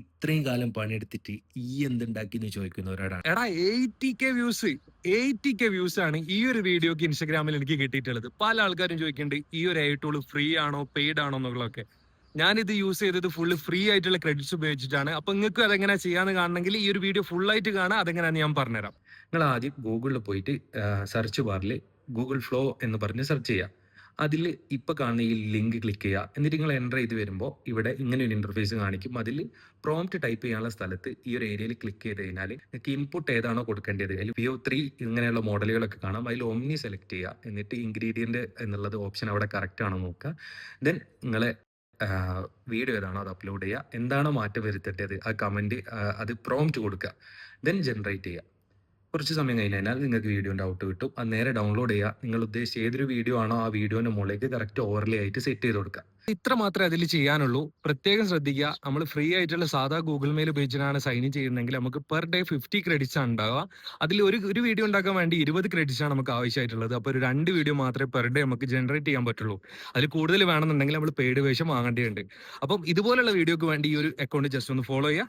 ഇത്രയും കാലം പണിയെടുത്തിട്ട് ഈ എന്തുണ്ടാക്കിയെന്ന് ചോദിക്കുന്നവരോടാണ്. എടാ 80K വ്യൂസ്, 80K വ്യൂസ് ആണ് ഈ ഒരു വീഡിയോക്ക് ഇൻസ്റ്റാഗ്രാമിൽ എനിക്ക് കിട്ടിയിട്ടുള്ളത്. പല ആൾക്കാരും ചോദിക്കുന്നുണ്ട് ഈ ഒരു AI ടൂൾ ഫ്രീ ആണോ പെയ്ഡ് ആണോ എന്നുള്ളതൊക്കെ. ഞാനിത് യൂസ് ചെയ്തത് ഫുള്ള് ഫ്രീ ആയിട്ടുള്ള ക്രെഡിറ്റ്സ് ഉപയോഗിച്ചിട്ടാണ്. അപ്പൊ നിങ്ങൾക്ക് അതെങ്ങനെ ചെയ്യാന്ന് കാണണമെങ്കിൽ ഈ ഒരു വീഡിയോ ഫുൾ ആയിട്ട് കാണാം. അതെങ്ങനെയാന്ന് ഞാൻ പറഞ്ഞുതരാം. നിങ്ങൾ ആദ്യം ഗൂഗിളിൽ പോയിട്ട് സെർച്ച് ബാറിൽ ഗൂഗിൾ ഫ്ലോ എന്ന് പറഞ്ഞ് സെർച്ച് ചെയ്യുക. അതിൽ ഇപ്പോൾ കാണുന്ന ഈ ലിങ്ക് ക്ലിക്ക് ചെയ്യുക. എന്നിട്ട് നിങ്ങൾ എൻ്റർ ചെയ്ത് വരുമ്പോൾ ഇവിടെ ഇങ്ങനെ ഒരു ഇൻ്റർഫേസ് കാണിക്കും. അതിൽ പ്രോംപ്റ്റ് ടൈപ്പ് ചെയ്യാനുള്ള സ്ഥലത്ത് ഈ ഒരു ഏരിയയിൽ ക്ലിക്ക് ചെയ്ത് കഴിഞ്ഞാൽ നിങ്ങൾക്ക് ഇൻപുട്ട് ഏതാണോ കൊടുക്കേണ്ടത്, അതിൽ PO3 ഇങ്ങനെയുള്ള മോഡലുകളൊക്കെ കാണാം. അതിൽ ഒമ്നി സെലക്ട് ചെയ്യുക. എന്നിട്ട് ഇൻഗ്രീഡിയൻറ്റ് എന്നുള്ളത് ഓപ്ഷൻ അവിടെ കറക്റ്റ് ആണോ നോക്കുക. ദെൻ നിങ്ങളെ വീഡിയോ ഏതാണോ അത് അപ്ലോഡ് ചെയ്യുക. എന്താണോ മാറ്റം വരുത്തേണ്ടത് ആ കമൻറ്റ് അത് പ്രോംപ്റ്റ് കൊടുക്കുക. ദെൻ ജനറേറ്റ് ചെയ്യുക. കുറച്ച് സമയം കഴിഞ്ഞാൽ നിങ്ങൾക്ക് വീഡിയോൻ്റെ ഔട്ട് കിട്ടും. അത് നേരെ ഡൗൺലോഡ് ചെയ്യുക. നിങ്ങൾ ഉദ്ദേശിച്ച ഏതൊരു വീഡിയോ ആണോ ആ വീഡിയോൻ്റെ മുകളിലേക്ക് കറക്റ്റ് ഓവർലേ ആയിട്ട് സെറ്റ് ചെയ്ത് കൊടുക്കുക. ഇത്ര മാത്രമേ അതിൽ ചെയ്യാനുള്ളൂ. പ്രത്യേകം ശ്രദ്ധിക്കുക, നമ്മൾ ഫ്രീ ആയിട്ടുള്ള സാധാ ഗൂഗിൾ മെയിൽ ഉപയോഗിച്ചിട്ടാണ് സൈൻ ഇൻ ചെയ്യുന്നതെങ്കിൽ നമുക്ക് പെർ ഡേ 50 ക്രെഡിറ്റ്സ് ആണ് ഉണ്ടാവുക. അതിൽ ഒരു വീഡിയോ ഉണ്ടാക്കാൻ വേണ്ടി 20 ക്രെഡിറ്റ്സ് ആണ് നമുക്ക് ആവശ്യമായിട്ടുള്ളത്. അപ്പോൾ ഒരു 2 വീഡിയോ മാത്രമേ പെർ ഡേ നമുക്ക് ജനറേറ്റ് ചെയ്യാൻ പറ്റുള്ളൂ. അതിൽ കൂടുതൽ വേണമെന്നുണ്ടെങ്കിൽ നമ്മൾ പെയ്ഡ് വേഷം വാങ്ങേണ്ടതുണ്ട്. അപ്പം ഇതുപോലുള്ള വീഡിയോക്ക് വേണ്ടി ഈ ഒരു അക്കൗണ്ട് ജസ്റ്റ് ഒന്ന് ഫോളോ ചെയ്യുക.